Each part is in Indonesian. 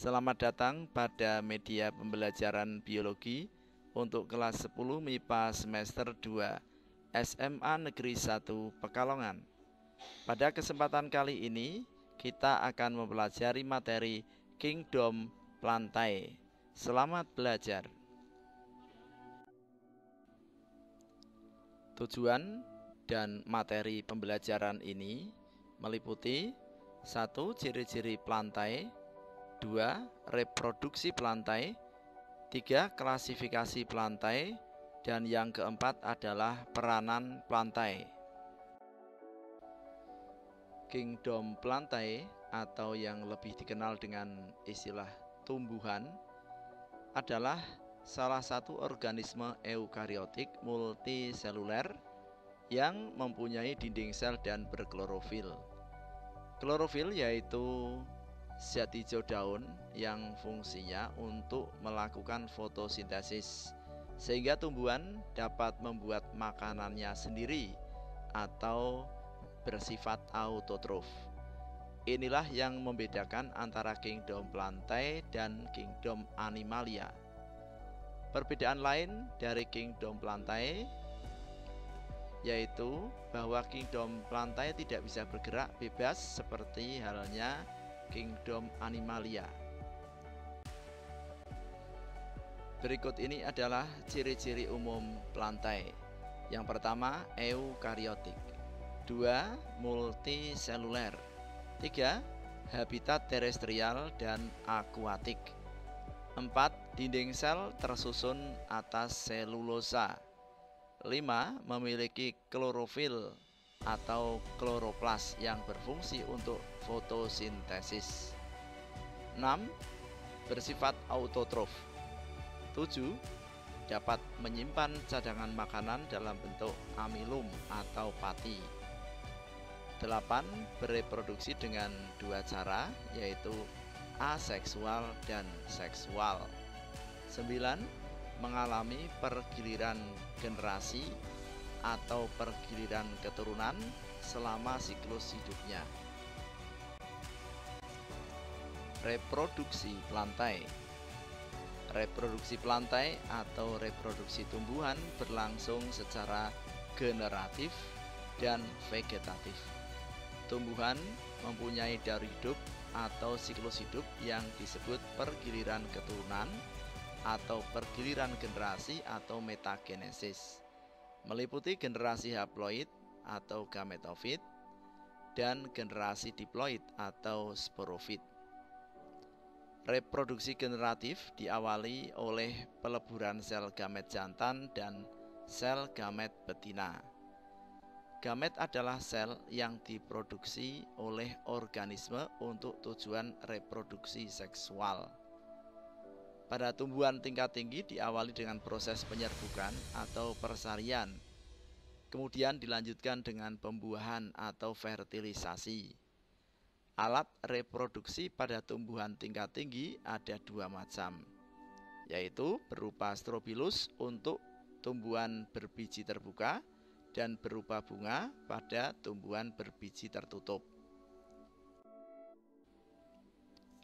Selamat datang pada media pembelajaran biologi untuk kelas 10 MIPA semester 2 SMA Negeri 1 Pekalongan. Pada kesempatan kali ini kita akan mempelajari materi Kingdom Plantae. Selamat belajar. Tujuan dan materi pembelajaran ini meliputi 1. Ciri-ciri plantae, 2. Reproduksi plantae, 3. Klasifikasi plantae, dan yang keempat adalah peranan plantae. Kingdom Plantae atau yang lebih dikenal dengan istilah tumbuhan adalah salah satu organisme eukariotik multiseluler yang mempunyai dinding sel dan berklorofil. Klorofil yaitu zat hijau daun yang fungsinya untuk melakukan fotosintesis, sehingga tumbuhan dapat membuat makanannya sendiri atau bersifat autotrof. Inilah yang membedakan antara Kingdom Plantae dan Kingdom Animalia. Perbedaan lain dari Kingdom Plantae yaitu bahwa Kingdom Plantae tidak bisa bergerak bebas seperti halnya Kingdom Animalia. Berikut ini adalah ciri-ciri umum plantae. Yang pertama, eukariotik. 2. Multiseluler. 3. Habitat terestrial dan akuatik. 4. Dinding sel tersusun atas selulosa. 5. Memiliki klorofil atau kloroplas yang berfungsi untuk fotosintesis. 6. Bersifat autotrof. 7. Dapat menyimpan cadangan makanan dalam bentuk amilum atau pati. 8. Bereproduksi dengan dua cara, yaitu aseksual dan seksual. 9. Mengalami pergiliran generasi atau pergiliran keturunan selama siklus hidupnya. Reproduksi plantae. Reproduksi plantae atau reproduksi tumbuhan berlangsung secara generatif dan vegetatif. Tumbuhan mempunyai daur hidup atau siklus hidup yang disebut pergiliran keturunan atau pergiliran generasi atau metagenesis, meliputi generasi haploid atau gametofit dan generasi diploid atau sporofit. Reproduksi generatif diawali oleh peleburan sel gamet jantan dan sel gamet betina. Gamet adalah sel yang diproduksi oleh organisme untuk tujuan reproduksi seksual. Pada tumbuhan tingkat tinggi diawali dengan proses penyerbukan atau persalian, kemudian dilanjutkan dengan pembuahan atau fertilisasi. Alat reproduksi pada tumbuhan tingkat tinggi ada dua macam, yaitu berupa strobilus untuk tumbuhan berbiji terbuka dan berupa bunga pada tumbuhan berbiji tertutup.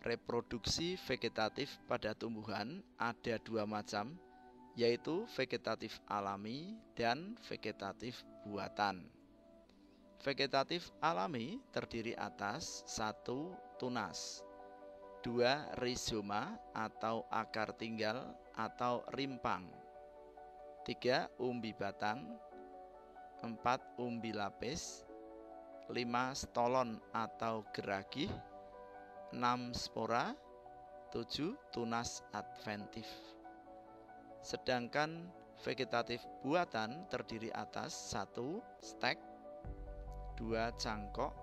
Reproduksi vegetatif pada tumbuhan ada dua macam, yaitu vegetatif alami dan vegetatif buatan. Vegetatif alami terdiri atas 1. Tunas, 2. Rizoma atau akar tinggal atau rimpang, 3. Umbi batang, 4. Umbi lapis, 5. Stolon atau geragih, 6. Spora, 7. Tunas adventif. Sedangkan vegetatif buatan terdiri atas 1. Stek, 2. Cangkok,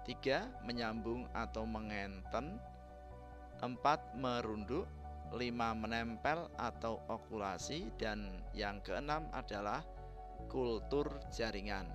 3. Menyambung atau mengenten, 4. Merunduk, 5. Menempel atau okulasi, dan yang keenam adalah kultur jaringan.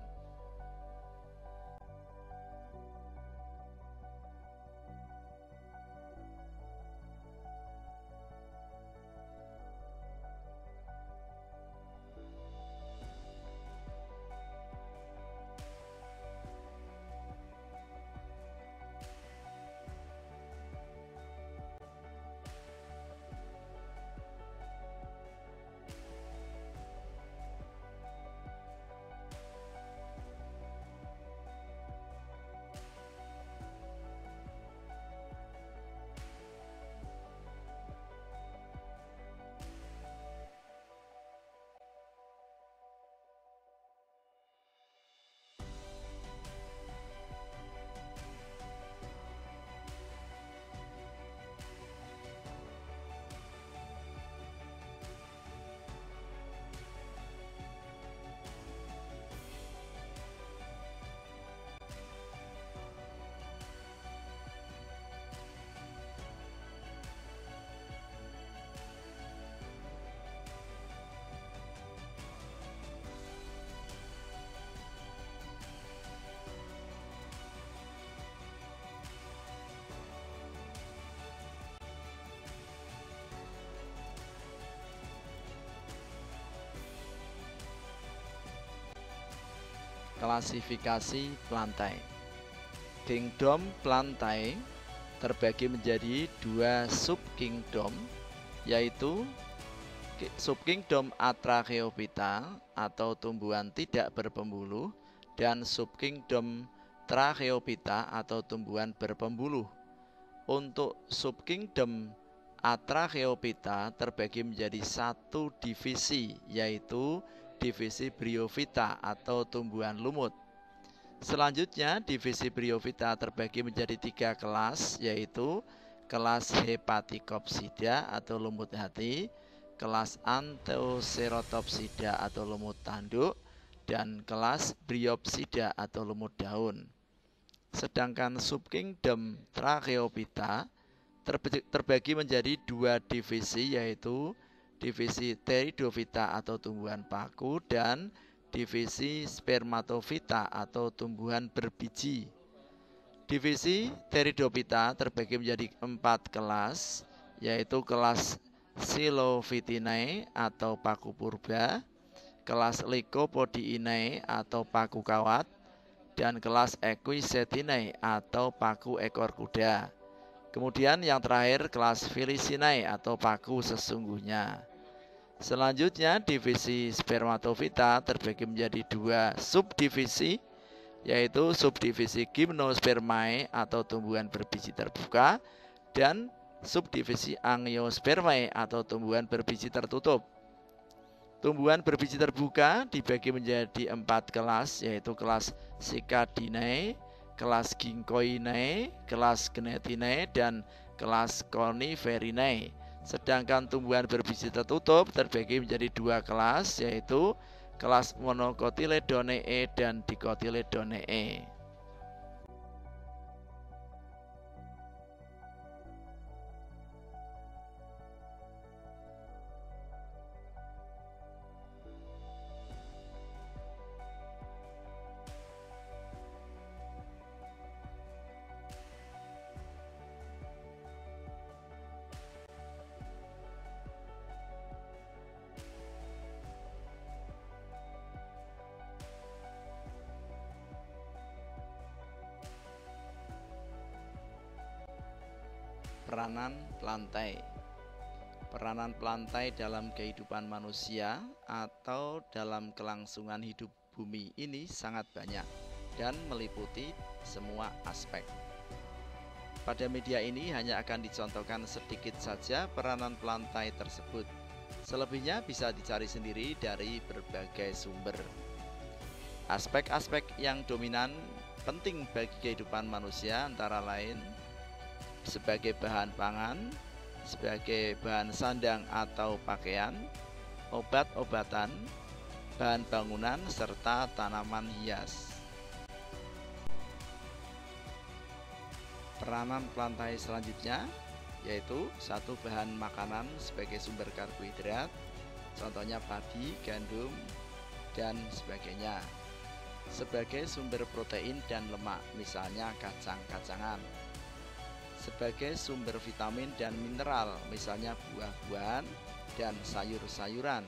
Klasifikasi plantae. Kingdom plantae terbagi menjadi dua subkingdom, yaitu subkingdom Atracheophyta atau tumbuhan tidak berpembuluh dan subkingdom Tracheophyta atau tumbuhan berpembuluh. Untuk subkingdom Atracheophyta terbagi menjadi satu divisi, yaitu divisi Bryophyta atau tumbuhan lumut. Selanjutnya divisi Bryophyta terbagi menjadi tiga kelas, yaitu kelas Hepaticopsida atau lumut hati, kelas Anthoceratopsida atau lumut tanduk, dan kelas Bryopsida atau lumut daun. Sedangkan subkingdom Tracheophyta terbagi menjadi dua divisi, yaitu divisi Pteridophyta atau tumbuhan paku dan divisi Spermatophyta atau tumbuhan berbiji. Divisi Pteridophyta terbagi menjadi 4 kelas, yaitu kelas Xylophytinae atau paku purba, kelas Lycopodiinae atau paku kawat, dan kelas Equisetinae atau paku ekor kuda. Kemudian yang terakhir kelas Felicinae atau paku sesungguhnya. Selanjutnya divisi Spermatophyta terbagi menjadi dua subdivisi, yaitu subdivisi Gymnospermae atau tumbuhan berbiji terbuka dan subdivisi Angiospermae atau tumbuhan berbiji tertutup. Tumbuhan berbiji terbuka dibagi menjadi 4 kelas, yaitu kelas Cycadinae, kelas Ginkgoinae, kelas Gnetinae, dan kelas Coniferinae. Sedangkan tumbuhan berbiji tertutup terbagi menjadi 2 kelas, yaitu kelas Monocotyledonea dan Dicotyledonea. Peranan plantae. Peranan plantae dalam kehidupan manusia atau dalam kelangsungan hidup bumi ini sangat banyak dan meliputi semua aspek. Pada media ini hanya akan dicontohkan sedikit saja peranan plantae tersebut. Selebihnya bisa dicari sendiri dari berbagai sumber. Aspek-aspek yang dominan penting bagi kehidupan manusia antara lain sebagai bahan pangan, sebagai bahan sandang atau pakaian, obat-obatan, bahan bangunan, serta tanaman hias. Peranan plantae selanjutnya yaitu satu bahan makanan sebagai sumber karbohidrat, contohnya padi, gandum, dan sebagainya. Sebagai sumber protein dan lemak, misalnya kacang-kacangan. Sebagai sumber vitamin dan mineral, misalnya buah-buahan dan sayur-sayuran,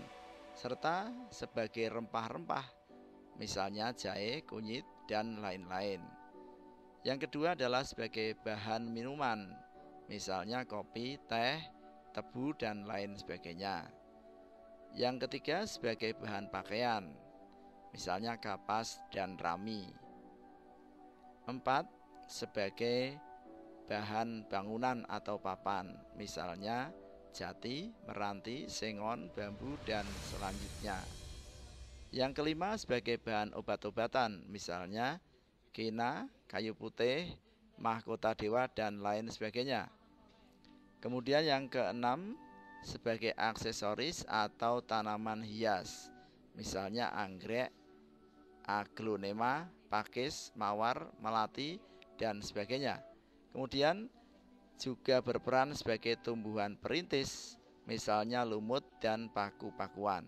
serta sebagai rempah-rempah, misalnya jahe, kunyit, dan lain-lain. Yang kedua adalah sebagai bahan minuman, misalnya kopi, teh, tebu, dan lain sebagainya. Yang ketiga sebagai bahan pakaian, misalnya kapas dan rami. 4. Sebagai bahan bangunan atau papan, misalnya jati, meranti, sengon, bambu, dan selanjutnya. Yang kelima sebagai bahan obat-obatan, misalnya kina, kayu putih, mahkota dewa, dan lain sebagainya. Kemudian yang keenam sebagai aksesoris atau tanaman hias, misalnya anggrek, aglonema, pakis, mawar, melati, dan sebagainya. Kemudian juga berperan sebagai tumbuhan perintis, misalnya lumut dan paku-pakuan.